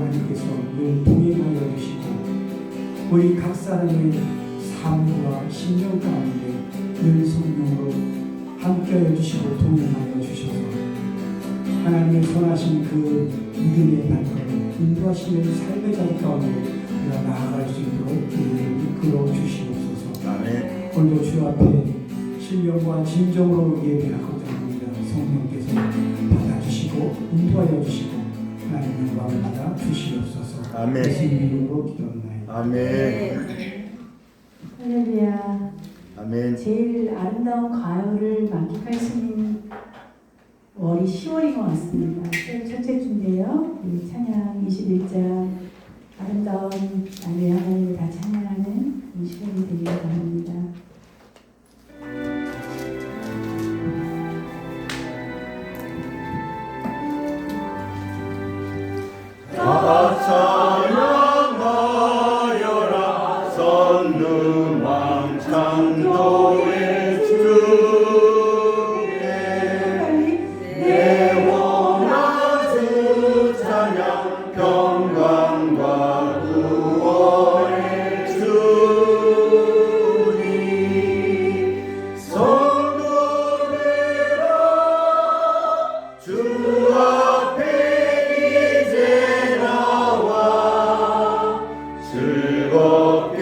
하나님께서 늘 동행하여 주시고 우리 각 사람의 삶과 심령 가운데 늘 성령으로 함께하여 주시고 동행하여 주셔서 하나님의 선하신 그 믿음의 발걸음 인도하시는 삶의 자리 가운데 우리가 나아갈 수 있도록 우리를 이끌어 주시옵소서. 아멘. 오늘도 주 앞에 신령과 진정으로 예배하고자 합니다. 성령께서 받아주시고 인도하여 주시고 하나님의 영광을 받아 주시옵소서. 아멘. 예수님 이름으로 기도합니다. 아멘. 할렐루야. 아멘. 제일 아름다운 가을을 만끽할 수 있는 월이 10월인 것 같습니다. 첫째 주인데요. 우리 찬양 21장 아름다운 나의 하나님을 다 찬양하는 이 시간이 되기를 바랍니다. 다 찬양하여라 선능왕 창조의 주께 내 원한 주 찬양 평강과 구원의 주님 성도들아 주 앞에 이제 나와 즐겁게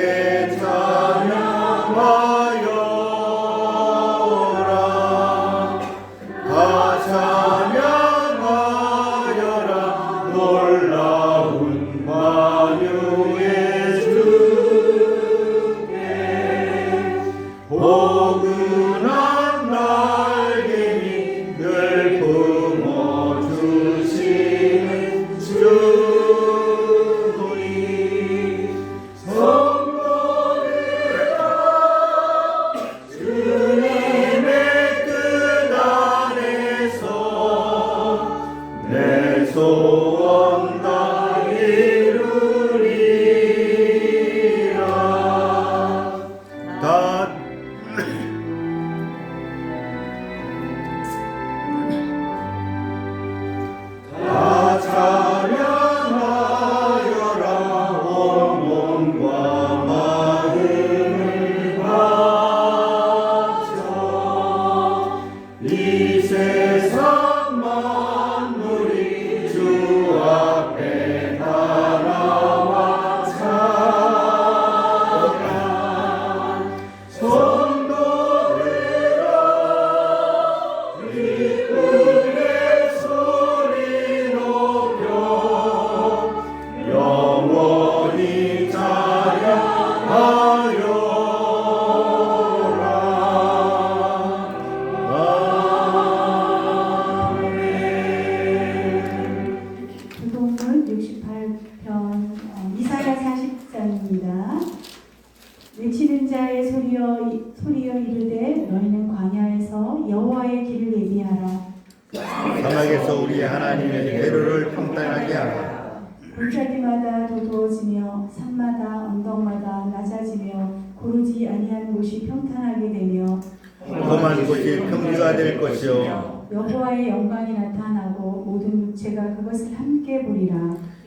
찬양하여라 다 찬양하여라 놀라운 만유의 주께 포근한 날개니 늘 품어주시는 주님 성도들아 주님의 뜻 안에서 내 소원 다 이루리라 다 다 찬양하여라 온 몸과 마음을 바쳐 이 세상 만물이 주 앞에 다 나와 찬양 성도들아 기쁨의 소리 높여 영원히 찬양하여라 아멘. 부동문 68편 이사야 40장입니다. 외치는 자의 소리여 이르되 너희는 광야에서 여호와의 길을 예비하라. 사막에서 우리 하나님의 대로를 평탄하게 하라. 골짜기마다 도두어지며 산마다 언덕마다 낮아지며 고르지 아니한 곳이 평탄하게 되며 험한 곳이 평지가 될 것이요 여호와의 영광이 나타나고 모든 육체가 그것을 함께 보리라.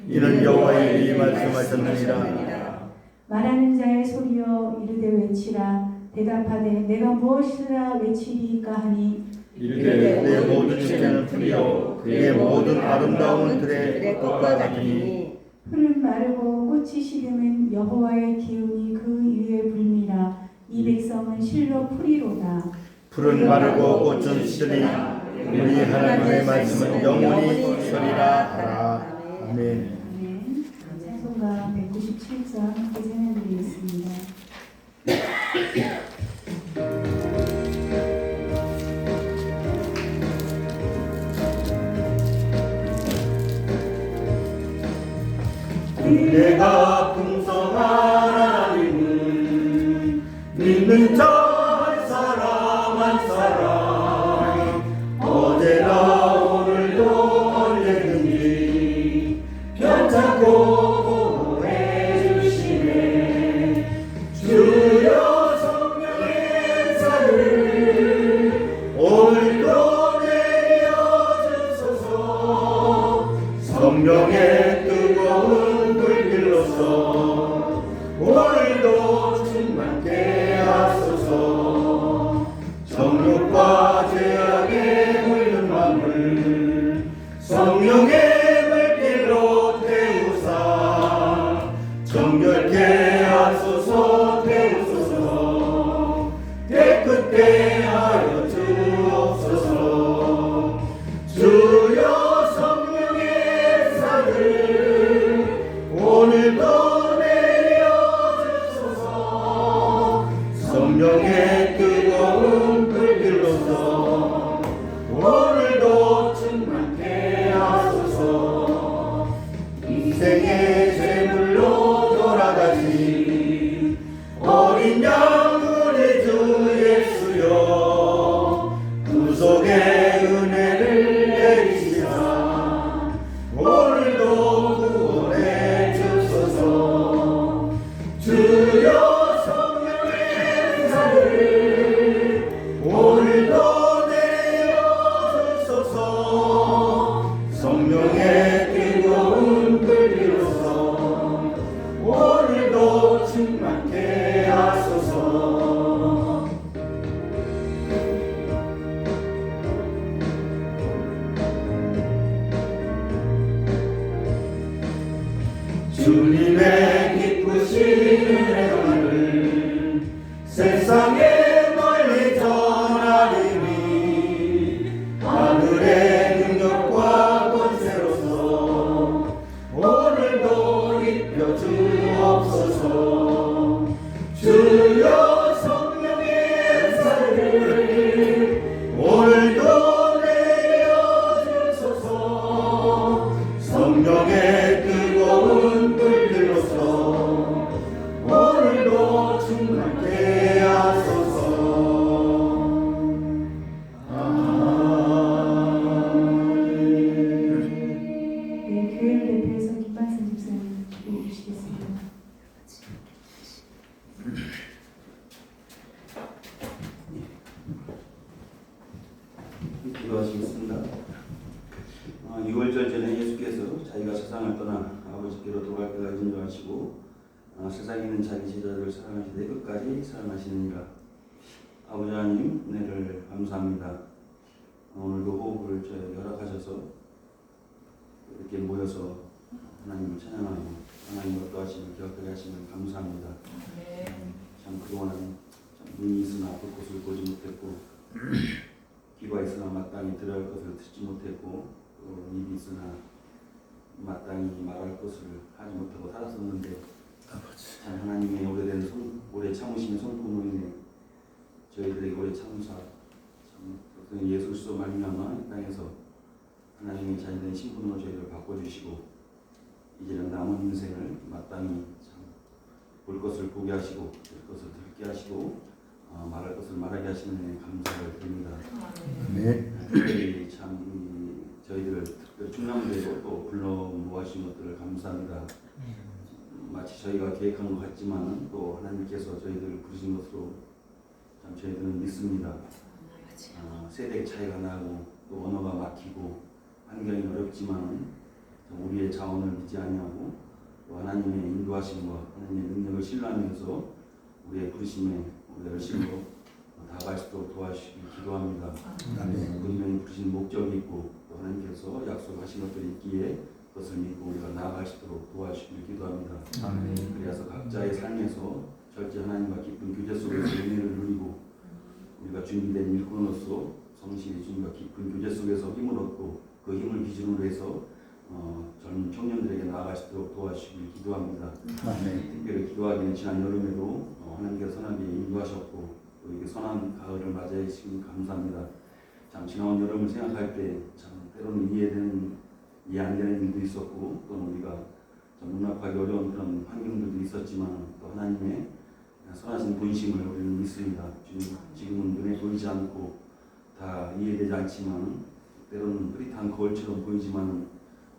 이는 여호와의 이 말씀하셨느니라. 말하는 자의 소리여 이르되 외치라. 대답하되 내가 무엇이라 외치리까 하니 이르되 내 모든 육체는 풀이요 그의 모든 아름다운 들의 꽃과 같으니 풀은 마르고 꽃이 시드면 여호와의 기운이 그 위에 불미라. 이 백성은 실로 풀이로다. 풀은 마르고 꽃은 시드니 우리 하나님의 말씀은 영원히 서리라 하라. 아멘. 아멘. 찬송가 197장 함께 찬양드리겠습니다. 내가 풍성한 하나님은 믿는 자 한 사람 한 사람 어제나 오늘도 언제든지 편찮고 보호해 주시네. 주여 성령의 은사를 오늘도 내려 주소서. 성령의 뜨거운 오늘도 충만케 하소서. 정욕과 죄악에 물든 마음을 성령의 물길로 태우사 정결케 하소서. 태우소서. 깨끗게 하여 주옵소서. 주여 성령의 살을 오늘도 내려주소서. 성령의 뜨거운 불길로서 오늘도 충만케 하소서. 인생의 제물로 돌아가신 어린 양 우리 주 예수여, 구속의 은혜를 내리시사 오늘도 구원해 주소서. 주여 성령의 살을 오늘도 내려주소서. 성령의 뜨거운 불길로서 오늘도 충만케 하소서. 주님의 기쁘신 은혜를 세상에 널리 전하리니 하늘의 능력과 권세로서 오늘도 입혀 주옵소서. 주여 성령의 살을 오늘도 내려주소서. 성령의 뜨거운 불길로서 오늘도 충만케 하소서. 네, 교회를 대표해서 김만선 집사님 기도해 주시겠습니다. 기도하시겠습니다. 6월절 전에 예수께서 자기가 세상을 떠나 아버지께로 돌아갈 때가 인도하시고 세상에 있는 자기 제자들을 사랑하시되 끝까지 사랑하시느니라. 아버지 하나님 은혜를 감사합니다. 오늘도 호흡을 저에게 허락하셔서 이렇게 모여서 하나님을 찬양하고 하나님 어떠하심을 기억하게 하시면 감사합니다. 참 그동안은 참 눈이 있으나 볼 곳을 보지 못했고 귀가 있으나 마땅히 들어야 할 것을 듣지 못했고 또 입이 있으나 마땅히 말할 것을 하지 못하고 살았었는데 참 하나님의 오래 참으심의 손품으로 인해 저희들에게 오래 참으사 참 예수 그리스도 말미암아 이 땅에서 하나님의 자녀된 신분으로 저희를 바꿔주시고 이제는 남은 인생을 마땅히 참 볼 것을 보게 하시고 들 것을 듣게 하시고 말할 것을 말하게 하시는 데 감사를 드립니다. 네. 특별히 참 저희들을 특별히 충남대로 또 불러 모아주신 것들을 감사합니다. 마치 저희가 계획한 것 같지만 또 하나님께서 저희들을 부르신 것으로 참 저희들은 믿습니다. 세대 차이가 나고 또 언어가 막히고 환경이 어렵지만 우리의 자원을 믿지 아니하고 또 하나님의 인도하심과 하나님의 능력을 신뢰하면서 우리의 부르심에 우리가 열심으로 다가갈 수 있도록 도와주시기 기도합니다. 분명히 부르신 목적이 있고 또 하나님께서 약속하신 것들이 있기에 그것을 믿고 우리가 나아갈 수 있도록 도와주시길 기도합니다. 그래서 각자의 삶에서 절제 하나님과 깊은 교제 속에서 은혜를 누리고 우리가 준비된 일꾼으로서 성실히 주님과 깊은 교제 속에서 힘을 얻고 그 힘을 기준으로 해서 젊은 청년들에게 나아갈 수 있도록 도와주시길 기도합니다. 특별히 기도하기는 지난 여름에도 하나님께서 선하게 인도하셨고 또 이렇게 선한 가을을 맞이해 주시니 감사합니다. 참 지나온 여름을 생각할 때 참 때로는 이해 안 되는 일도 있었고 또는 우리가 좀 문학하기 어려운 그런 환경들도 있었지만 또 하나님의 선하신 본심을 우리는 믿습니다. 지금은 눈에 보이지 않고 다 이해되지 않지만 때로는 흐릿한 거울처럼 보이지만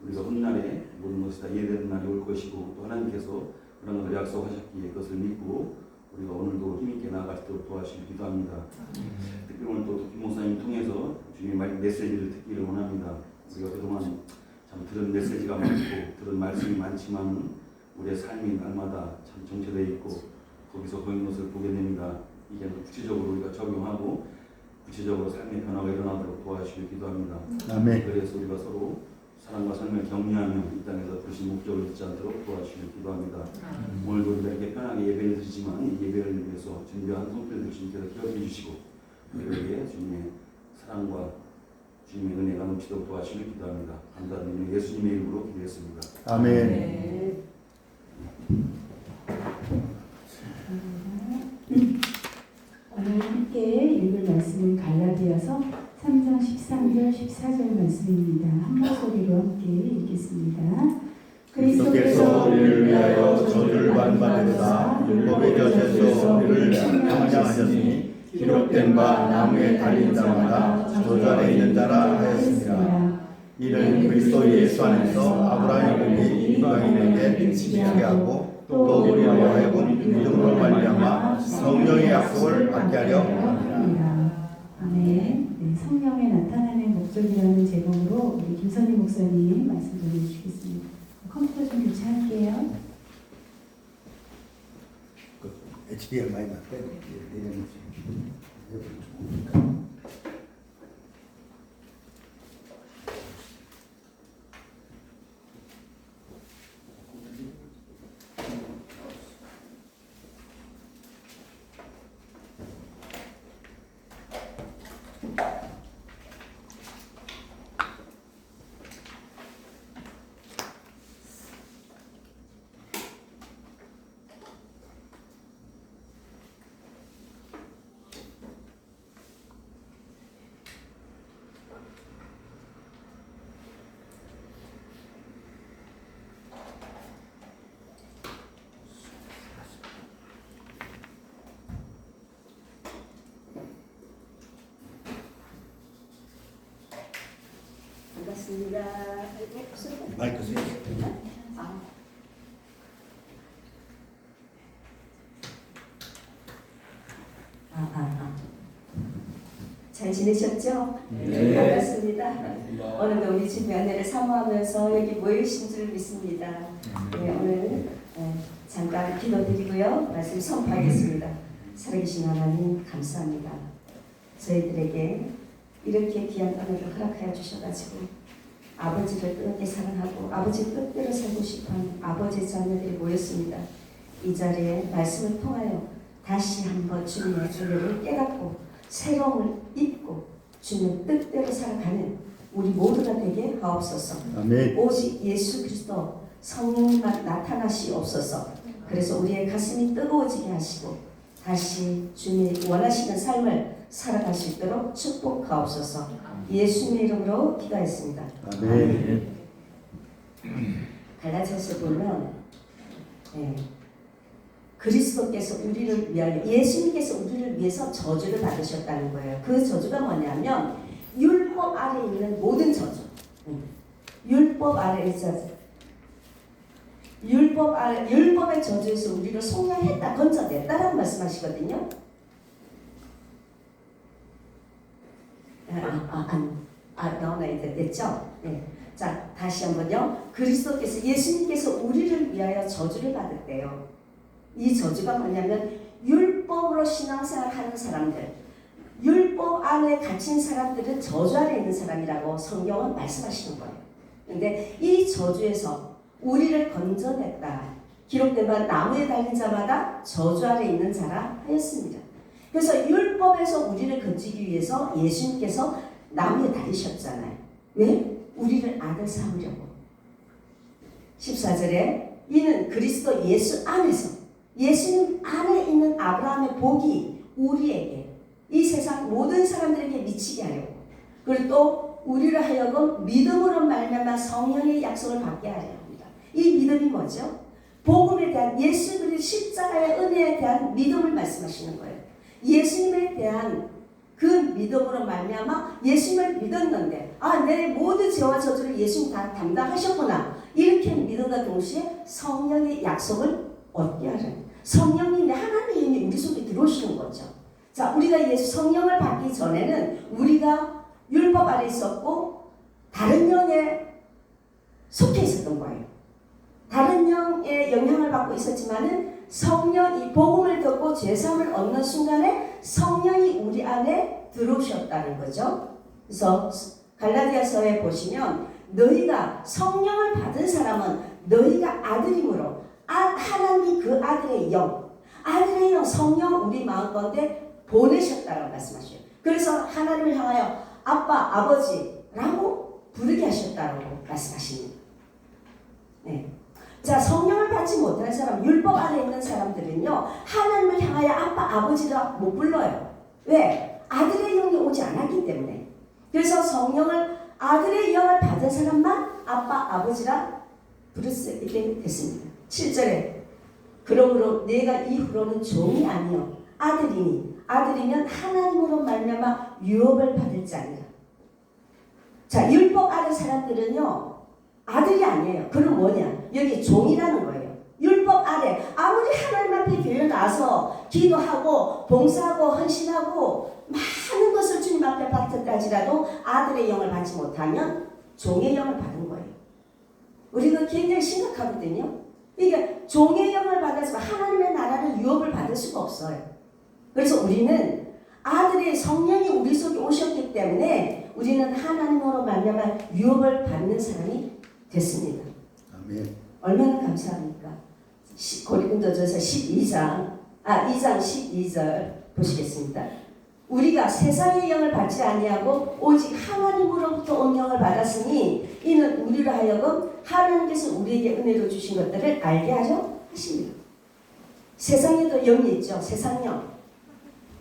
우리가 훗날에 모든 것이 다 이해되는 날이 올 것이고 또 하나님께서 그런 것을 약속하셨기에 그것을 믿고 우리가 오늘도 힘있게 나아갈 수 있도록 도와주시길 기도합니다. 특히 오늘 또 김 목사님 통해서 주님의 메시지를 듣기를 원합니다. 우리가 그동안 참 들은 메시지가 많고 들은 말씀이 많지만 우리의 삶이 날마다 참 정체되어 있고 거기서 보이는 것을 보게 됩니다. 이게 구체적으로 우리가 적용하고 구체적으로 삶의 변화가 일어나도록 도와주시길 기도합니다. 아멘. 그래서 우리가 서로 사랑과 삶을 격려하며 이 땅에서 부르신 목적을 잊지 않도록 도와주시길 기도합니다. 오늘도 우리가 이렇게 편하게 예배를 드리지만 이 예배를 위해서 준비한 손길들 주님께서 기억해 주시고 우리에게 주님의 사랑과 주님의 은혜가 넘치도록 도와주시길 기도합니다. 감사드리며 예수님의 이름으로 기도했습니다. 아멘. 오늘 함께 읽을 말씀은 갈라디아서 3장 13절 14절 말씀입니다. 한 목소리로 함께 읽겠습니다. 그리스도께서 우리를 위하여 저주를 받은 바 되사 율법의 곁에서 우리를 평안하셨으니 기록된 바 나무에 달린 자마다 저주 아래 있는 자라 하였습니다. 이는 그리스도 예수 안에서 아브라함의 복이 이방인에게 지게 하고 또 우리로 하여금 믿음으로 말미암아 성령의 약속을 받게 하려 합니다. 아멘. 네, 성령의 나타나는 목적이라는 제목으로 우리 김선희 목사님 말씀 전해주시겠습니다. 컴퓨터 좀 교체할게요. HDMI 맞대? 반갑습니다. 마이크 쓰세요. 잘 지내셨죠? 네. 반갑습니다. 오늘도 우리 주님의 은혜를 사모하면서 여기 모이신 줄 믿습니다. 네, 오늘 잠깐 기도드리고요. 말씀 선포하겠습니다. 살아계신 하나님 감사합니다. 저희들에게 이렇게 귀한 은혜를 허락하여 주셔가지고 아버지를 뜨겁게 사랑하고 아버지 뜻대로 살고 싶어하는 아버지의 자녀들이 모였습니다. 이 자리에 말씀을 통하여 다시 한번 주님의 은혜를 깨닫고 새로움을 입고 주님 뜻대로 살아가는 우리 모두가 되게 하옵소서. 아멘. 오직 예수 그리스도 성령만 나타나시옵소서. 그래서 우리의 가슴이 뜨거워지게 하시고 다시 주님이 원하시는 삶을 살아갈 수 있도록 축복하옵소서. 예수님의 이름으로 기도했습니다. 아멘. 갈라디아서 보면 그리스도께서 우리를 위하여 예수님께서 우리를 위해서 저주를 받으셨다는 거예요. 그 저주가 뭐냐면 율법 아래 있는 모든 저주. 율법 아래에서 율법의 저주에서 우리를 속량했다, 건져냈다라고 말씀하시거든요. 나오나 이제 됐죠? 네. 자, 다시 한번요. 그리스도께서 예수님께서 우리를 위하여 저주를 받았대요. 이 저주가 뭐냐면 율법으로 신앙생활 하는 사람들, 율법 안에 갇힌 사람들은 저주 아래 있는 사람이라고 성경은 말씀하시는 거예요. 근데 이 저주에서 우리를 건져냈다. 기록된 바 나무에 달린 자마다 저주 아래 있는 자라 하였습니다. 그래서 율법에서 우리를 건지기 위해서 예수님께서 나무에 달리셨잖아요. 왜? 우리를 아들 삼으려고. 14절에 이는 그리스도 예수 안에서 예수님 안에 있는 아브라함의 복이 우리에게 이 세상 모든 사람들에게 미치게 하려고 그리고 또 우리를 하여금 믿음으로 말미암아 성령의 약속을 받게 하려 합니다. 이 믿음이 뭐죠? 복음에 대한 예수 그리스도 십자가의 은혜에 대한 믿음을 말씀하시는 거예요. 예수님에 대한 그 믿음으로 말미암아 예수님을 믿었는데 내 모든 죄와 저주를 예수님 다 담당하셨구나 이렇게 믿음과 동시에 성령의 약속을 얻게 하는 성령님의 하나님의 힘이 우리 속에 들어오시는 거죠. 자, 우리가 예수 성령을 받기 전에는 우리가 율법 아래 있었고 다른 영에 속해 있었던 거예요. 다른 영 성령의 영향을 받고 있었지만은 성령이 복음을 듣고 죄사함을 얻는 순간에 성령이 우리 안에 들어오셨다는 거죠. 그래서 갈라디아서에 보시면 너희가 성령을 받은 사람은 너희가 아들이므로 하나님이 그 아들의 영 성령 우리 마음 가운데 보내셨다고 말씀하셔요. 그래서 하나님을 향하여 아빠 아버지라고 부르게 하셨다고 말씀하십니다. 네. 자, 성령을 받지 못하는 사람, 율법 안에 있는 사람들은요, 하나님을 향하여 아빠, 아버지라 못 불러요. 왜? 아들의 영이 오지 않았기 때문에. 그래서 성령을, 아들의 영을 받은 사람만 아빠, 아버지라 부를 수 있게 됐습니다. 7절에 그러므로 내가 이후로는 종이 아니요 아들이니 아들이면 하나님으로 말미암아 유업을 받을 자니라. 자, 율법 아래 사람들은요, 아들이 아니에요. 그럼 뭐냐? 여기 종이라는 거예요. 율법 아래 아무리 하나님 앞에 교회 나와서 기도하고 봉사하고 헌신하고 많은 것을 주님 앞에 받았다지라도 아들의 영을 받지 못하면 종의 영을 받은 거예요. 우리가 굉장히 심각하거든요. 그러니까 종의 영을 받아서 하나님의 나라를 유업을 받을 수가 없어요. 그래서 우리는 아들의 성령이 우리 속에 오셨기 때문에 우리는 하나님으로 말미암아 유업을 받는 사람이 됐습니다. 아멘. 얼마나 감사합니까? 고린도전서 2장 12절 보시겠습니다. 우리가 세상의 영을 받지 아니하고 오직 하나님으로부터 온 영을 받았으니 이는 우리로 하여금 하나님께서 우리에게 은혜로 주신 것들을 알게 하려 하십니다. 세상에도 영이 있죠. 세상 영.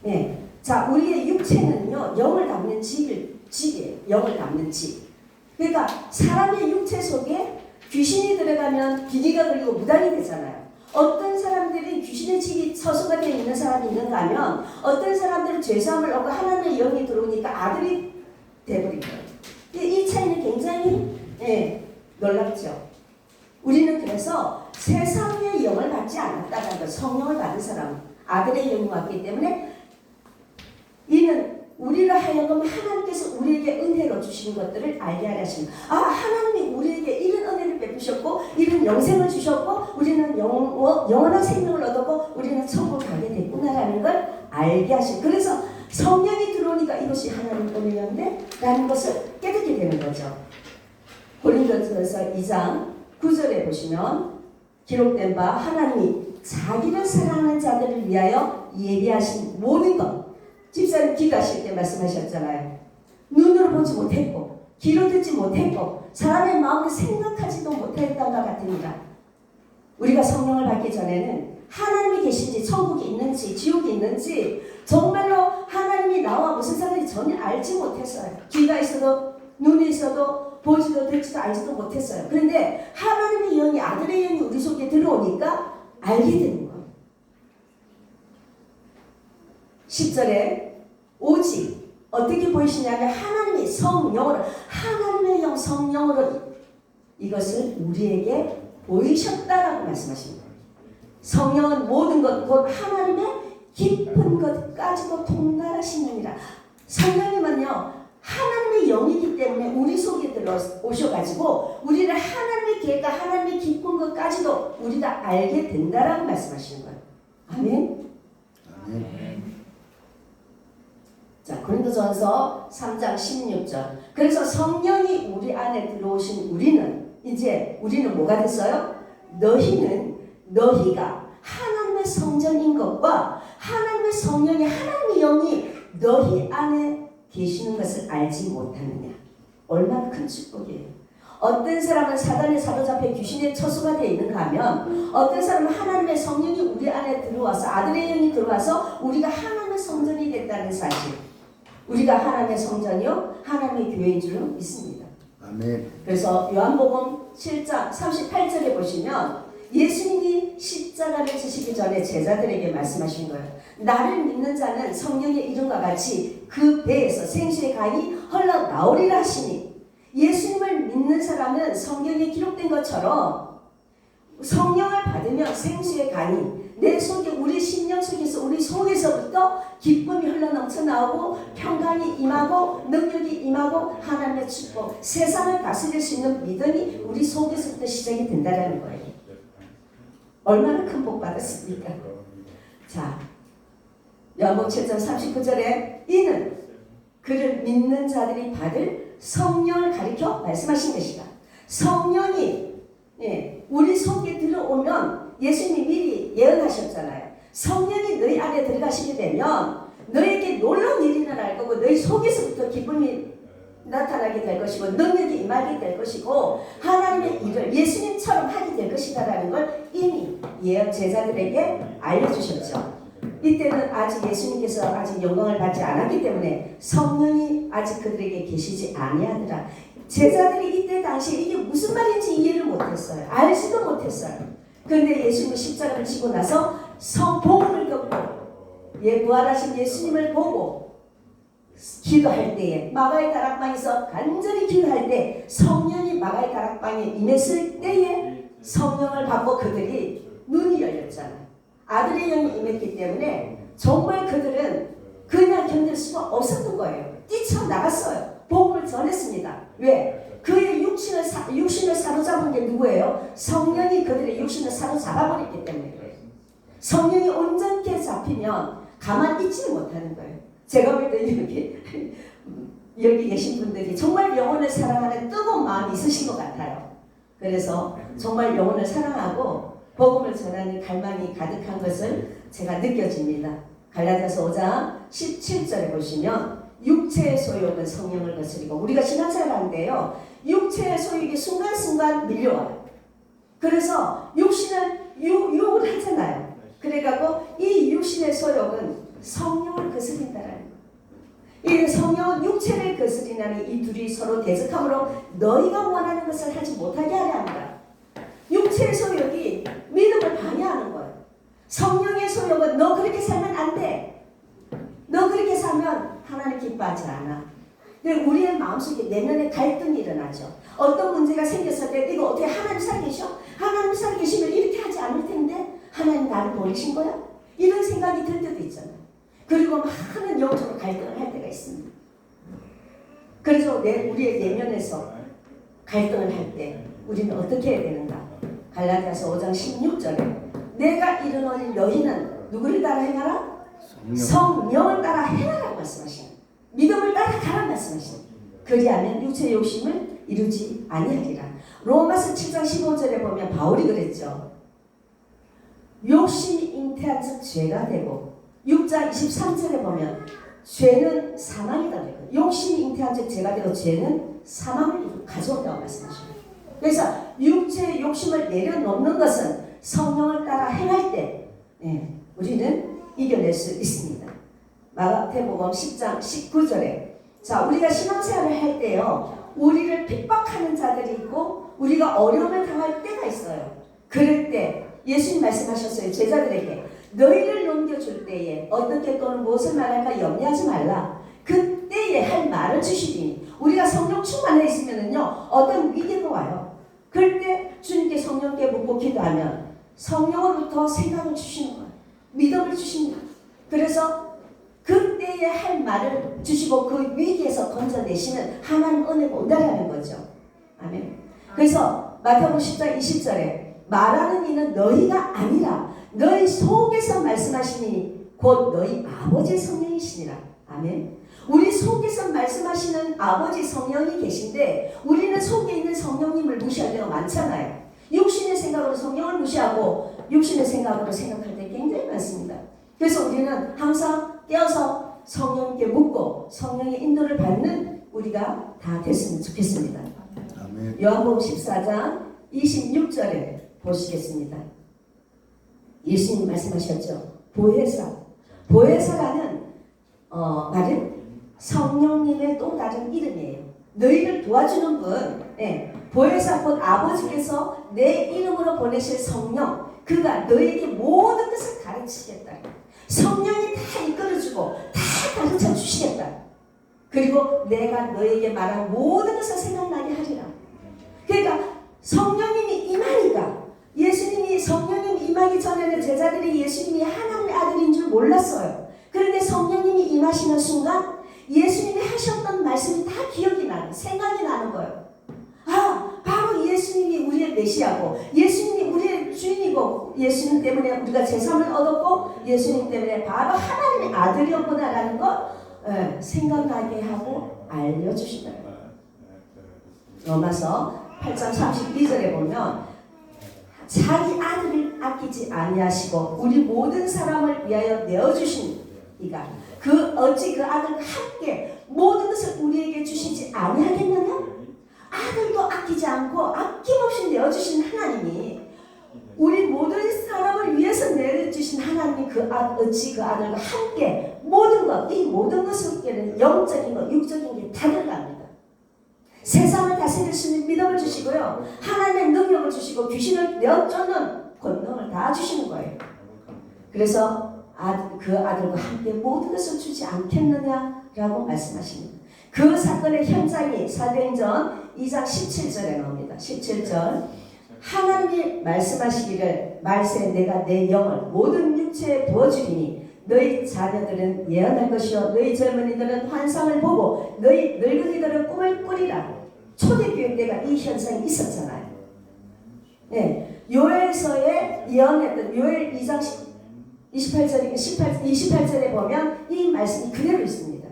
네. 자, 우리의 육체는요, 영을 담는 집이에요. 영을 담는 집. 그러니까 사람의 육체 속에 귀신이 들어가면 비기가 걸리고 무당이 되잖아요. 어떤 사람들이 귀신의 집이 처소가 되어 있는 사람이 있는가 하면 어떤 사람들은 죄사함을 얻고 하나님의 영이 들어오니까 아들이 되어버린 거예요. 이 차이는 굉장히 놀랍죠. 우리는 그래서 세상의 영을 받지 않았다는 것, 성령을 받은 사람은 아들의 영이 왔기 때문에 이는 우리로 하여금 하나님께서 우리에게 은혜로 주신 것들을 알게 하려 하십니다. 하나님이 우리에게 이런 은혜를 베푸셨고 이런 영생을 주셨고 우리는 영원한 생명을 얻었고 우리는 천국 가게 됐구나라는 걸 알게 하십니다. 그래서 성령이 들어오니까 이것이 하나님 은혜였네 라는 것을 깨닫게 되는 거죠. 고린도전서 2장 9절에 보시면 기록된 바 하나님이 자기를 사랑하는 자들을 위하여 예비하신 모든 것, 집사님 기도하실 때 말씀하셨잖아요. 눈으로 보지 못했고 귀로 듣지 못했고 사람의 마음을 생각하지도 못했던 것 같습니다. 우리가 성령을 받기 전에는 하나님이 계신지 천국이 있는지 지옥이 있는지 정말로 하나님이 나와 무슨 상관인지 전혀 알지 못했어요. 귀가 있어도 눈이 있어도 보지도 듣지도 알지도 못했어요. 그런데 하나님의 영이 아들의 영이 우리 속에 들어오니까 알게 되는 거예요. 10절에 오직 어떻게 보이시냐면 하나님이 성령으로 하나님의 영 성령으로 이것을 우리에게 보이셨다라고 말씀하십니다. 성령은 모든 것 곧 하나님의 깊은 것까지도 통달하신 영이라. 성령님은요 하나님의 영이기 때문에 우리 속에 들어오셔가지고 우리를 하나님의 계획과 하나님의 깊은 것까지도 우리가 알게 된다라고 말씀하시는 거예요. 아멘. 아멘. 자, 고린도전서 3장 16절. 그래서 성령이 우리 안에 들어오신 우리는 뭐가 됐어요? 너희가 하나님의 성전인 것과 하나님의 성령이 하나님의 영이 너희 안에 계시는 것을 알지 못하느냐. 얼마나 큰 축복이에요. 어떤 사람은 사단에 사로잡혀 귀신의 처소가 되어 있는가 하면 어떤 사람은 하나님의 성령이 우리 안에 들어와서 아들의 영이 들어와서 우리가 하나님의 성전이 됐다는 사실. 우리가 하나님의 성전이요 하나님의 교회인 줄로 믿습니다. 아멘. 그래서 요한복음 7장 38절에 보시면 예수님이 십자가를 지시기 전에 제자들에게 말씀하신 거예요. 나를 믿는 자는 성령의 이름과 같이 그 배에서 생수의 강이 흘러나오리라 하시니 예수님을 믿는 사람은 성경에 기록된 것처럼 성령을 받으면 생수의 강이 내 속에 우리 심령 속에서 우리 속에서부터 기쁨이 흘러넘쳐 나오고 평강이 임하고 능력이 임하고 하나님의 축복 세상을 다스릴 수 있는 믿음이 우리 속에서부터 시작이 된다는 거예요. 얼마나 큰 복 받았습니까? 자, 요한복음 7장 39절에 이는 그를 믿는 자들이 받을 성령을 가리켜 말씀하신 것이다. 성령이 우리 속에 들어오면 예수님이 미리 예언하셨잖아요. 성령이 너희 안에 들어가시게 되면 너에게 놀라운 일이 일어날 거고 너희 속에서부터 기쁨이 나타나게 될 것이고 능력이 임하게 될 것이고 하나님의 일을 예수님처럼 하게 될 것이다라는 걸 이미 예언 제자들에게 알려주셨죠. 이때는 아직 예수님께서 아직 영광을 받지 않았기 때문에 성령이 아직 그들에게 계시지 아니하더라. 제자들이 이때 당시에 이게 무슨 말인지 이해를 못했어요. 알지도 못했어요. 그런데 예수님이 십자가를 지고 나서 복음을 듣고 부활하신 예수님을 보고 기도할 때에 마가의 다락방에서 간절히 기도할 때 성령이 마가의 다락방에 임했을 때에 성령을 받고 그들이 눈이 열렸잖아요. 아들의 영이 임했기 때문에 정말 그들은 그냥 견딜 수가 없었던 거예요. 뛰쳐나갔어요. 복음을 전했습니다. 왜? 그의 육신을 사로잡은 게 누구예요? 성령이 그들의 육신을 사로잡아버렸기 때문에 그래요. 성령이 온전케 잡히면 가만히 있지를 못하는 거예요. 제가 볼 때 여기 계신 분들이 정말 영혼을 사랑하는 뜨거운 마음이 있으신 것 같아요. 그래서 정말 영혼을 사랑하고 복음을 전하는 갈망이 가득한 것을 제가 느껴집니다. 갈라디아서 5장 17절에 보시면 육체의 소욕은 성령을 거스리고 우리가 신앙생활 하는데요. 육체의 소욕이 순간순간 밀려와요. 그래서 육신은 유혹을 하잖아요. 그래갖고 이 육신의 소욕은 성령을 거스린다라는 거예요. 이 성령은 육체를 거스리나니 이 둘이 서로 대적함으로 너희가 원하는 것을 하지 못하게 하려 합니다. 육체의 소욕이 믿음을 방해하는 거예요. 성령의 소욕은 너 그렇게 살면 안 돼. 너 그렇게 살면 하나님 기뻐하지 않아. 우리의 마음속에 내면에 갈등이 일어나죠. 어떤 문제가 생겼을 때 이거 어떻게 하나님 살계셔? 하나님 살계시면 이렇게 하지 않을 텐데 하나님 나를 버리신 거야? 이런 생각이 들 때도 있잖아요. 그리고 많은 영적으로 갈등을 할 때가 있습니다. 그래서 우리의 내면에서 갈등을 할 때 우리는 어떻게 해야 되는가? 갈라디아서 5장 16절에 내가 이르노니 너희는 누구를 따라 행하라? 성령을 따라 행하라고 말씀하시는 믿음을 따라가라 말씀하시는 그리하면 육체의 욕심을 이루지 아니하리라. 로마서 7장 15절에 보면 바울이 그랬죠. 욕심이 잉태한 즉 죄가 되고 6장 23절에 보면 죄는 사망이다. 욕심이 잉태한 즉 죄가 되고 죄는 사망을 가져온다고 말씀하십니다. 그래서 육체의 욕심을 내려놓는 것은 성령을 따라 행할 때 우리는 이겨낼 수 있습니다. 마태복음 10장 19절에 자 우리가 신앙생활을 할 때요. 우리를 핍박하는 자들이 있고 우리가 어려움을 당할 때가 있어요. 그럴 때 예수님 말씀하셨어요. 제자들에게 너희를 넘겨줄 때에 어떻게 또는 무엇을 말할까 염려하지 말라. 그때에 할 말을 주시리니 우리가 성령 충만해 있으면은요 어떤 위기가 와요. 그럴 때 주님께 성령께 묻고 기도하면 성령으로부터 생각을 주시는 거예요. 믿음을 주십니다. 그래서 그때에 할 말을 주시고 그 위기에서 건져내시는 하나님 은혜가 온다라는 거죠. 아멘. 그래서 마태복음 10장 20절에 말하는 이는 너희가 아니라 너희 속에서 말씀하시니 곧 너희 아버지 성령이시니라. 아멘. 우리 속에서 말씀하시는 아버지 성령이 계신데 우리는 속에 있는 성령님을 무시할 때가 많잖아요. 육신의 생각으로 성령을 무시하고 육신의 생각으로 생각할 때 굉장히 많습니다. 그래서 우리는 항상 깨어서 성령께 묻고 성령의 인도를 받는 우리가 다 됐으면 좋겠습니다. 아멘. 요한복음 14장 26절에 보시겠습니다. 예수님 말씀하셨죠. 보혜사라는 말은 성령님의 또 다른 이름이에요. 너희를 도와주는 분, 보혜사 곧 아버지께서 내 이름으로 보내실 성령, 그가 너에게 모든 것을 가르치겠다. 성령이 다 이끌어주고 다 가르쳐 주시겠다. 그리고 내가 너에게 말한 모든 것을 생각나게 하리라. 그러니까 성령님이 임하니까 예수님이 성령님이 임하기 전에는 제자들이 예수님이 하나님의 아들인 줄 몰랐어요. 그런데 성령님이 임하시는 순간 예수님이 하셨던 말씀이 다 기억이 나는, 생각이 나는 거예요. 아, 바로 예수님이 우리의 메시아고 예수님이 우리의 주인이고 예수님 때문에 우리가 제삼을 얻었고 예수님 때문에 바로 하나님의 아들이었구나라는 거 생각나게 하고 알려주시더라고요. 로마서 8장 32절에 보면 자기 아들을 아끼지 아니하시고 우리 모든 사람을 위하여 내어주신 이가 어찌 그 아들과 함께 모든 것을 우리에게 주시지 아니하겠느냐? 아들도 아끼지 않고 아낌없이 내어주신 하나님이 우리 모든 사람을 위해서 내어주신 하나님이 어찌 그 아들과 함께 모든 것, 이 모든 것에는 영적인 것, 육적인 게 다 들어갑니다. 세상을 다스릴 수 있는 믿음을 주시고요. 하나님의 능력을 주시고 귀신을 내어쫓는 권능을 다 주시는 거예요. 그래서 그 아들과 함께 모든 것을 주지 않겠느냐라고 말씀하십니다. 그 사건의 현장이 사도행전 2장 17절에 나옵니다. 17절 하나님이 말씀하시기를 말세 내가 내 영을 모든 육체에 부어주리니 너희 자녀들은 예언할 것이요 너희 젊은이들은 환상을 보고 너희 늙은이들은 꿈을 꾸리라. 초대교회 때가 이 현상이 있었잖아요. 네, 요엘서에 예언했던 요엘 2장 28절에 보면 이 말씀이 그대로 있습니다.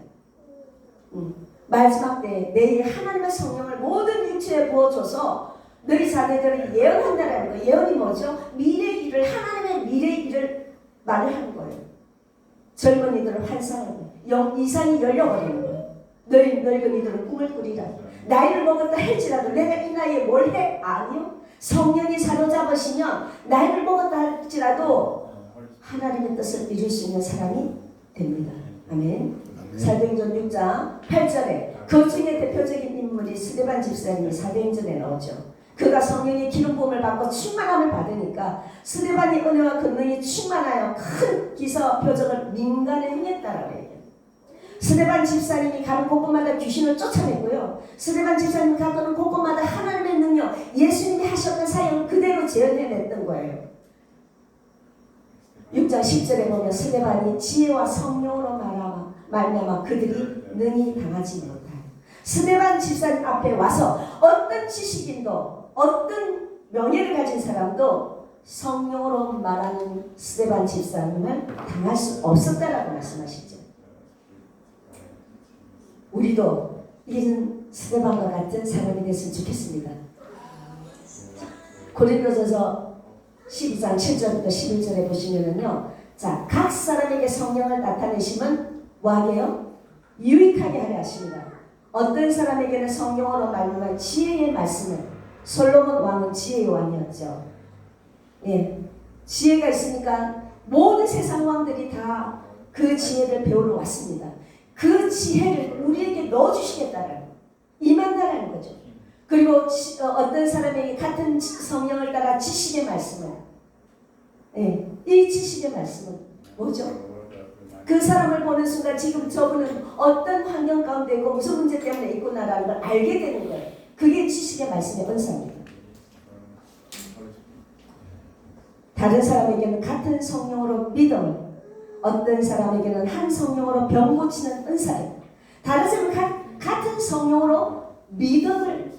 마지막 때에 내 하나님의 성령을 모든 육체에 부어줘서 너희 자녀들은 예언한다라는 거예요. 예언이 뭐죠? 미래의 일을 하나님의 미래의 일을 말을 하는 거예요. 젊은이들은 환상을 이상이 열려버리는 거예요. 너희 늙은이들은 꿈을 꾸리라. 나이를 먹었다 할지라도 내가 이 나이에 뭘 해? 아니요. 성령이 사로잡으시면 나이를 먹었다 할지라도 하나님의 뜻을 이룰 수 있는 사람이 됩니다. 아멘. 사도행전 6장 8절에 그 중에 대표적인 인물이 스데반 집사님이 사도행전에 나오죠. 그가 성령의 기름 부음을 받고 충만함을 받으니까 스데반이 은혜와 권능이 충만하여 큰 기사와 표적을 민간에 행했다라고 해요. 스데반 집사님이 가는 곳곳마다 귀신을 쫓아냈고요. 스데반 집사님이 가는 곳곳마다 하나님의 능력, 예수님이 하셨던 사역을 그대로 재현해냈던 거예요. 6장 10절에 보면 스데반이 지혜와 성령으로 말미암아 그들이 능히 당하지 못하여 스데반 집사님 앞에 와서 어떤 지식인도 어떤 명예를 가진 사람도 성령으로 말하는 스데반 집사님을 당할 수 없었다라고 말씀하시죠. 우리도 이런 스데반과 같은 사람이 됐으면 좋겠습니다. 고린도전서 12장 7절부터 11절에 보시면은요, 자, 각 사람에게 성령을 나타내심은 뭐하게요? 유익하게 하려 하십니다. 어떤 사람에게는 성령으로 말미암아 지혜의 말씀을, 솔로몬 왕은 지혜의 왕이었죠. 예, 지혜가 있으니까 모든 세상 왕들이 다 그 지혜를 배우러 왔습니다. 그 지혜를 우리에게 넣어주시겠다라는, 임한다라는 거죠. 그리고 어떤 사람에게 같은 성령을 따라 지식의 말씀을, 예, 이 지식의 말씀은 뭐죠? 그 사람을 보는 순간 지금 저분은 어떤 환경 가운데 있고 무슨 문제 때문에 있구나라는 걸 알게 되는 거예요. 그게 지식의 말씀의 은사입니다. 다른 사람에게는 같은 성령으로 믿음을, 어떤 사람에게는 한 성령으로 병 고치는 은사를, 다른 사람은 같은 성령으로 믿음을,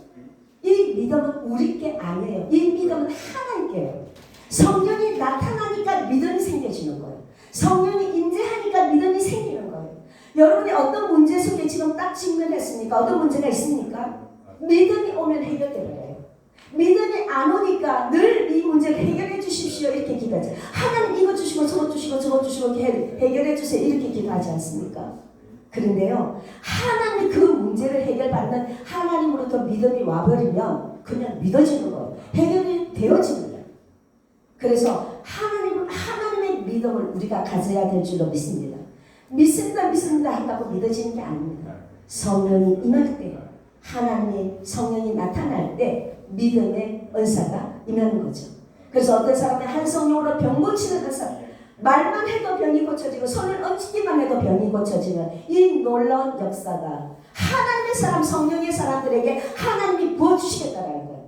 이 믿음은 우리 게 아니에요. 이 믿음은 하나님께요. 성령이 나타나니까 믿음이 생겨지는 거예요. 성령이 임재하니까 믿음이 생기는 거예요. 여러분이 어떤 문제 속에 지금 딱 직면했습니까? 어떤 문제가 있습니까? 믿음이 오면 해결되어요. 믿음이 안 오니까 늘 이 문제를 해결해 주십시오 이렇게 기도하죠. 하나님 이거 주시고 저거 주시고 저거 주시고 해결해 주세요 이렇게 기도하지 않습니까? 그런데요, 하나님이 그 문제를 해결받는 하나님으로부터 믿음이 와버리면 그냥 믿어지는 거예요. 해결이 되어지는 거예요. 그래서 하나님의 믿음을 우리가 가져야 될 줄로 믿습니다. 믿습니다 한다고 믿어지는 게 아닙니다. 성령이 임할 때, 하나님의 성령이 나타날 때 믿음의 은사가 임하는 거죠. 그래서 어떤 사람이 한 성령으로 병 고치는 은사, 말만 해도 병이 고쳐지고 손을 얹기만 해도 병이 고쳐지는 이 놀라운 역사가 하나님의 사람, 성령의 사람들에게 하나님이 부어주시겠다라는 거예요.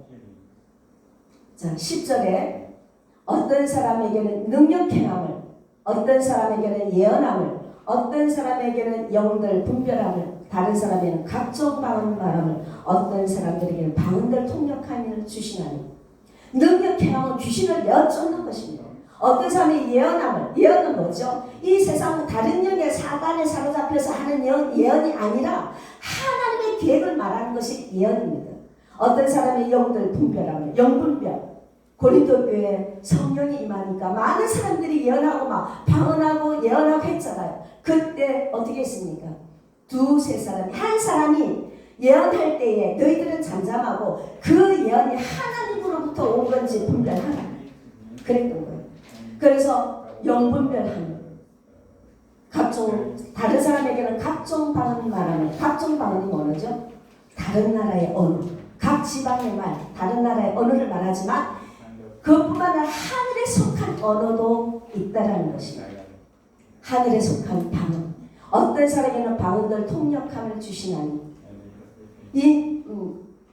자, 10절에 어떤 사람에게는 능력 행함을, 어떤 사람에게는 예언함을, 어떤 사람에게는 영들 분별함을, 다른 사람에게는 각종 바람을, 어떤 사람들에게는 방언들 통역함을 주시나니, 능력 행함은 귀신을 내어쫓는 것입니다. 어떤 사람이 예언은 뭐죠? 이 세상 다른 영의 사단에 사로잡혀서 하는 예언이 아니라 하나님의 계획을 말하는 것이 예언입니다. 어떤 사람의 영들 분별하면 영분별. 고린도 교회에 성령이 임하니까 많은 사람들이 예언하고 막 방언하고 예언하고 했잖아요. 그때 어떻게 했습니까? 두세 사람이, 한 사람이 예언할 때에 너희들은 잠잠하고 그 예언이 하나님으로부터 온 건지 분별하라. 그랬던 거예요. 그래서 영분별하는 각종 다른 사람에게는 각종 방언을 말하는 각종 방언이 뭐죠? 다른 나라의 언어, 각 지방의 말, 다른 나라의 언어를 말하지만 그뿐만 아니라 하늘에 속한 언어도 있다라는 것이에요. 하늘에 속한 방언. 어떤 사람에게는 방언들 통역함을 주시나니 이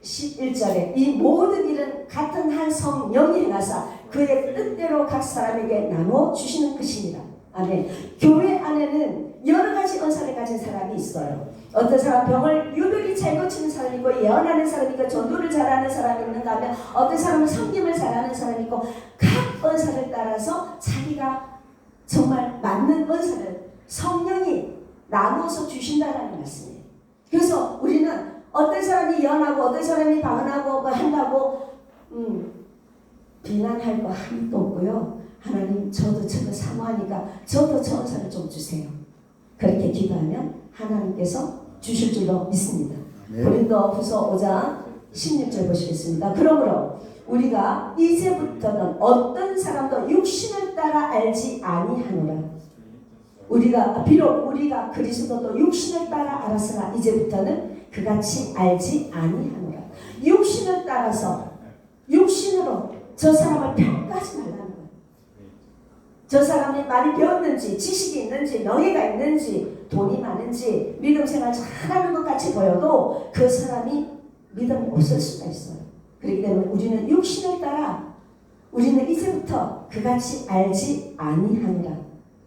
11절에 이 모든 일은 같은 한 성령이 행하사 그의 뜻대로 각 사람에게 나눠 주시는 것이니라. 아멘. 교회 안에는 여러 가지 은사를 가진 사람이 있어요. 어떤 사람 병을 유별히 잘 고치는 사람이 있고 예언하는 사람이 있고 전도를 잘하는 사람이 있는가 하면 어떤 사람은 섬김을 잘하는 사람이 있고 각 은사를 따라서 자기가 정말 맞는 은사를 성령이 나눠서 주신다라는 말씀이에요. 그래서 우리는 어떤 사람이 예언하고 어떤 사람이 방언하고 뭐 한다고 비난할 거 하나도 없고요. 하나님 저도 저거 사모하니까 저도 저 은사를 좀 주세요. 그렇게 기도하면 하나님께서 주실 줄로 믿습니다. 네. 고린도후서 5장 16절 보시겠습니다. 그러므로 우리가 이제부터는 어떤 사람도 육신을 따라 알지 아니하노라. 비록 우리가 그리스도도 육신을 따라 알았으나 이제부터는 그같이 알지 아니하노라. 육신을 따라서 육신으로 저 사람을 평가하지 말라는 거예요. 저 사람이 많이 배웠는지 지식이 있는지 명예가 있는지 돈이 많은지 믿음 생활 잘하는 것 같이 보여도 그 사람이 믿음이 없을 수가 있어요. 그렇기 때문에 우리는 육신을 따라 우리는 이제부터 그같이 알지 아니하니라.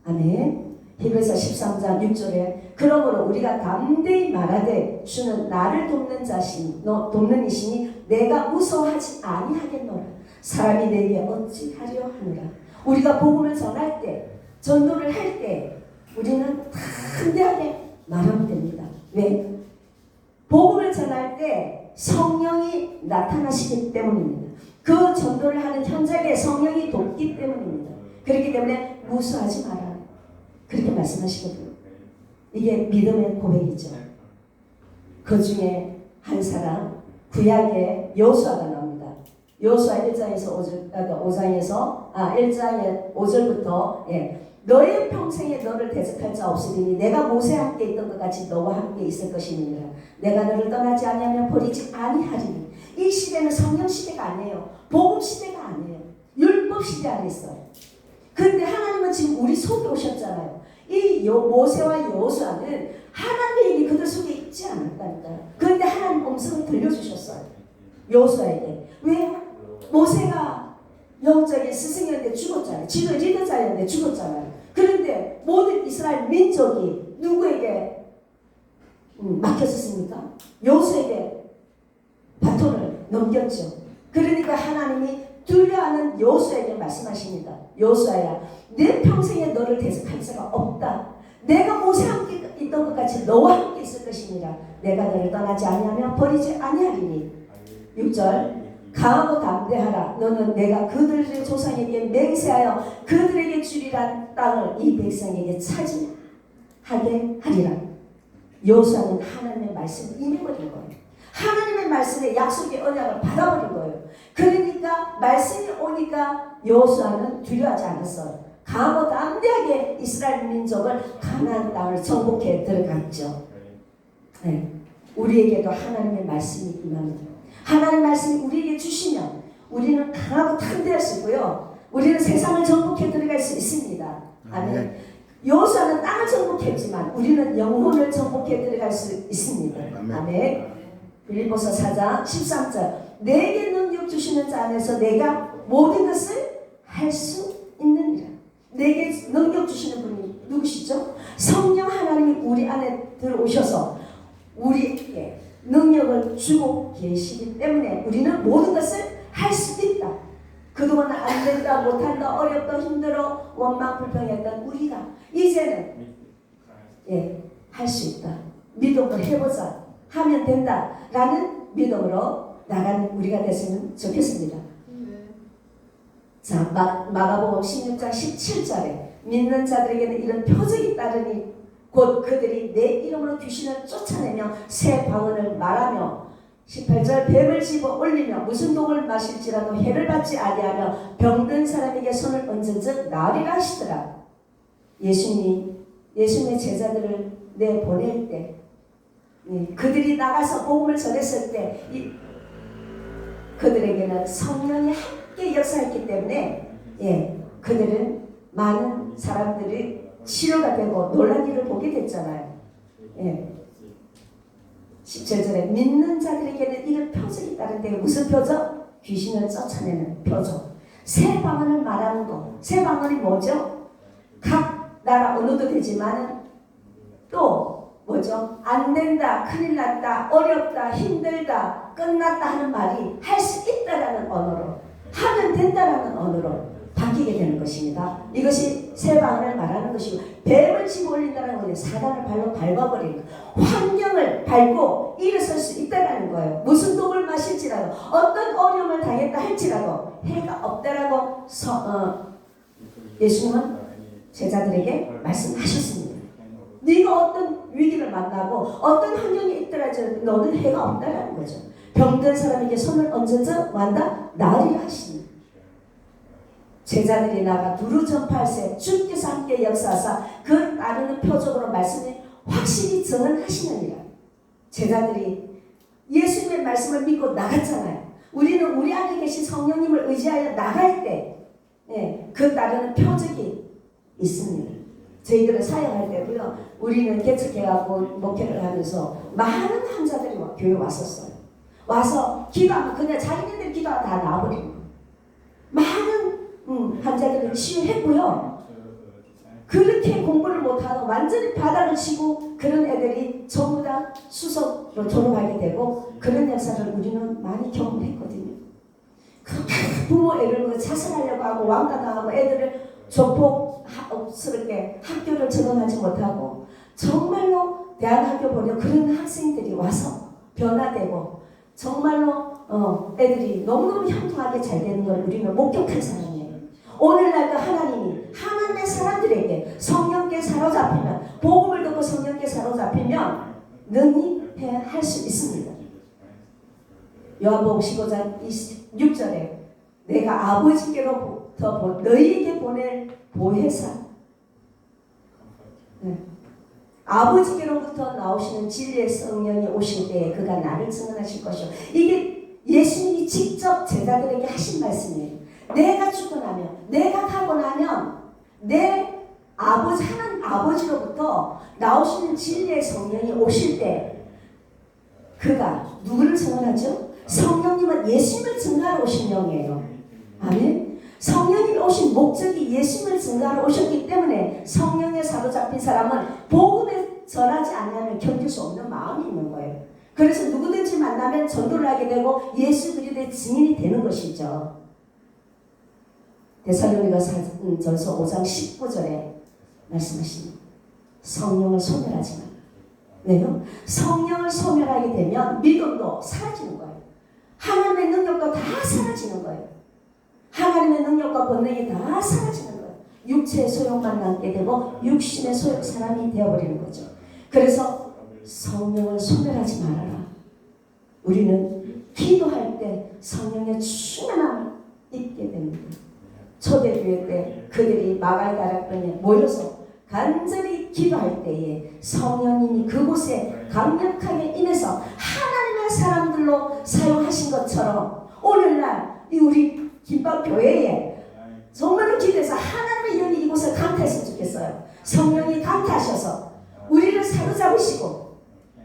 아멘. 히브리서 13장 6절에 그러므로 우리가 담대히 말하되 주는 나를 돕는 이시니 내가 무서워하지 아니하겠노라. 사람이 내게 어찌하려 하노라. 우리가 복음을 전할 때 전도를 할 때 우리는 담대하게 말하면 됩니다. 왜? 복음을 전할 때 성령이 나타나시기 때문입니다. 그 전도를 하는 현장에 성령이 돕기 때문입니다. 그렇기 때문에 무서워하지 마라. 그렇게 말씀하시거든요. 이게 믿음의 고백이죠. 그 중에 한 사람 구약의 여호수아가 나옵니다. 여호수아 1장에서 5절부터 너의 평생에 너를 대적할 자 없으리니 내가 모세와 함께 있던 것 같이 너와 함께 있을 것이니라. 내가 너를 떠나지 아니하면 버리지 아니하리니. 이 시대는 성령 시대가 아니에요. 복음 시대가 아니에요. 율법 시대 안에 있어요. 그런데 하나님은 지금 우리 속에 오셨잖아요. 이 모세와 여호수아는 하나님의 얘기 그들 속에 있지 않았다니까요. 그런데 하나님 음성을 들려주셨어요. 여호수아에게. 왜? 모세가 영적인 스승이었는데 죽었잖아요. 지도 리더자였는데 죽었잖아요. 그런데 모든 이스라엘 민족이 누구에게 맡겼었습니까? 여호수아에게 바톤을 넘겼죠. 그러니까 하나님이 두려워하는 여호수아에게 말씀하십니다. 여호수아야, 내 평생에 너를 대적할 자가 없다. 내가 모세와 함께 있던 것 같이 너와 함께 있을 것이니라. 내가 너를 떠나지 아니하면 버리지 아니하리니. 6절 강하고 담대하라. 너는 내가 그들의 조상에게 맹세하여 그들에게 주리란 땅을 이 백성에게 차지하게 하리라. 여호수아는 하나님의 말씀을 임해버린 거예요. 하나님의 말씀에 약속의 언약을 받아버린 거예요. 그러니까 말씀이 오니까 여호수아는 두려워하지 않았어요. 강하고 담대하게 이스라엘 민족을 가나안 땅을 정복해 들어갔죠. 네. 우리에게도 하나님의 말씀이 임합니다. 하나님의 말씀이 우리에게 주시면 우리는 강하고 담대할 수 있고요. 우리는 세상을 정복해 들어갈 수 있습니다. 아멘. 여호수아는 땅을 정복했지만 우리는 영혼을 정복해 들어갈 수 있습니다. 아멘. 빌립보서 4장 13절 내게 능력 주시는 자 안에서 내가 모든 것을 할 수 있느니라. 내게 능력 주시는 분이 누구시죠? 성령 하나님이 우리 안에 들어오셔서 우리에게 능력을 주고 계시기 때문에 우리는 모든 것을 할 수 있다. 그동안 안 된다, 못한다, 어렵다, 힘들어, 원망, 불평했던 우리가 이제는 할 수 있다. 믿음으로 해보자. 하면 된다. 라는 믿음으로 나가는 우리가 됐으면 좋겠습니다. 자, 마가복음 16장 17절에 믿는 자들에게는 이런 표적이 따르니 곧 그들이 내 이름으로 귀신을 쫓아내며 새 방언을 말하며 18절 뱀을 집어 올리며 무슨 독을 마실지라도 해를 받지 아니하며 병든 사람에게 손을 얹은즉 나으리라 하시더라. 예수님의 제자들을 내보낼 때 그들이 나가서 복음을 전했을 때 그들에게는 성령이 함께 역사했기 때문에 그들은 많은 사람들이 치료가 되고 놀란 일을 보게 됐잖아요. 17절에 믿는 자들에게는 이런 표적이 따른데 무슨 표적? 귀신을 쫓아내는 표적. 새 방언을 말하는 거. 새 방언이 뭐죠? 각 나라 언어도 되지만 또 뭐죠? 안 된다, 큰일 났다, 어렵다, 힘들다, 끝났다 하는 말이 할 수 있다라는 언어로, 하면 된다라는 언어로 바뀌게 되는 것입니다. 이것이 새 방언을 말하는 것이고, 뱀을 집어 올린다는 것은 사단을 발로 밟아버리는 환경을 밟고 일어설 수 있다는 거예요. 무슨 독을 마실지라도, 어떤 어려움을 당했다 할지라도 해가 없다라고 예수님은 제자들에게 말씀하셨습니다. 네가 어떤 위기를 만나고 어떤 환경이 있더라도 너는 해가 없다라는 거죠. 병든 사람에게 손을 얹어서 완다 나으리라 하시니 제자들이 나가 두루 전파할세 주께서 함께 역사하사 그 따르는 표적으로 말씀을 확실히 전하시느니라. 제자들이 예수님의 말씀을 믿고 나갔잖아요. 우리는 우리 안에 계신 성령님을 의지하여 나갈 때 그 따르는 표적이 있습니다. 저희들은 사역할 때도요. 우리는 개척해갖고 목회를 하면서 많은 환자들이 교회 왔었어요. 와서 기도하면 그냥 자기네들 기도가 다 나와버리는 거예요. 많은 환자들을 치유했고요. 그렇게 공부를 못하고 완전히 바닥을 치고 그런 애들이 전부 다 수석으로 졸업하게 되고 그런 역사를 우리는 많이 경험했거든요. 부모 애를 자살하려고 하고 왕따당하고 애들을 조폭스럽게 학교를 적응하지 못하고 정말로 대학학교 보려 그런 학생들이 와서 변화되고 정말로 애들이 너무너무 형통하게 잘 되는 걸 우리는 목격한 사람이에요. 오늘날도 하나님의 사람들에게 성령께 사로잡히면 복음을 듣고 성령께 사로잡히면 능히 할 수 있습니다. 요한복음 15장 26절에 내가 아버지께로부터 너희에게 보낼 보혜사 아버지께로부터 나오시는 진리의 성령이 오실 때에 그가 나를 증언하실 것이요. 이게 예수님이 직접 제자들에게 하신 말씀이에요. 내가 죽고 나면 내가 가고 나면 내 아버지 하나님 아버지로부터 나오시는 진리의 성령이 오실 때 그가 누구를 증언하죠? 성령님은 예수님을 증거하러 오신 영이에요. 아멘. 성령님이 오신 목적이 예수님을 증거하러 오셨기 때문에 성령에 사로잡힌 사람은 복음에 전하지 않으면 견딜 수 없는 마음이 있는 거예요. 그래서 누구든지 만나면 전도를 하게 되고 예수 그리스도의 증인이 되는 것이죠. 데살로니가전서 5장 19절에 말씀하십니다. 성령을 소멸하지 마라. 왜요? 성령을 소멸하게 되면 믿음도 사라지는 거예요. 하나님의 능력도 다 사라지는 거예요. 하나님의 능력과 권능이 다 사라지는 거예요. 육체의 소용만 남게 되고 육신의 소용 사람이 되어버리는 거죠. 그래서 성령을 소멸하지 말아라. 우리는 기도할 때 성령의 충만함을 입게 됩니다. 초대교회 때 그들이 마가의 다락방에 모여서 간절히 기도할 때에 성령님이 그곳에 강력하게 임해서 하나님의 사람들로 사용하신 것처럼 오늘날 우리 김밥교회에 정말로 기도해서 하나님의 영이 이곳을 강타했으면 좋겠어요. 성령이 강타하셔서 우리를 사로잡으시고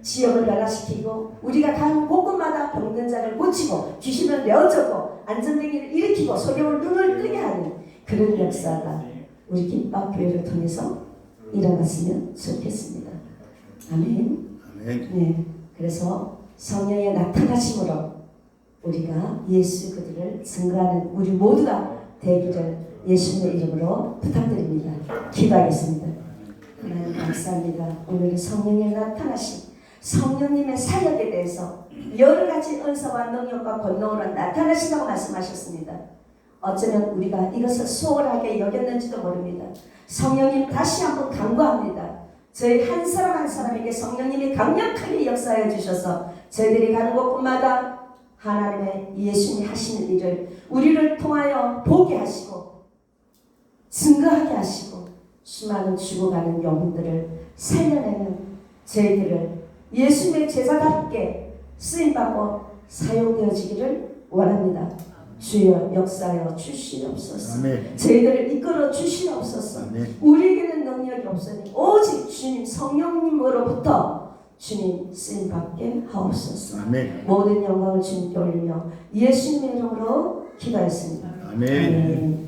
지역을 변화시키고 우리가 가는 곳곳마다 병든 자를 고치고 귀신을 내어주고 안전뱅이를 일으키고 소경을 눈을 뜨게 하는 그런 역사가 우리 김밥교회를 통해서 일어났으면 좋겠습니다. 아멘. 아멘. 네, 그래서 성령의 나타나심으로 우리가 예수 그들을 증거하는 우리 모두가 되기를 예수님의 이름으로 부탁드립니다. 기도하겠습니다. 하나님 감사합니다. 오늘 성령님 나타나신 성령님의 사역에 대해서 여러 가지 은사와 능력과 권능으로 나타나신다고 말씀하셨습니다. 어쩌면 우리가 이것을 소홀하게 여겼는지도 모릅니다. 성령님 다시 한번 간구합니다. 저희 한 사람 한 사람에게 성령님이 강력하게 역사하여 주셔서 저희들이 가는 곳마다 하나님의 예수님이 하시는 일을 우리를 통하여 보게 하시고 증거하게 하시고 수많은 죽어가는 영혼들을 살려내는 저희들을 예수님의 제자답게 쓰임받고 사용되어지기를 원합니다. 주여 역사하여 주시옵소서. 아멘. 저희들을 이끌어 주시옵소서. 아멘. 우리에게는 능력이 없으니 오직 주님 성령님으로부터 주님 쓰임받게 하옵소서. 아멘. 모든 영광을 주님께 올리며 예수님의 이름으로 기도했습니다. 아멘. 아멘.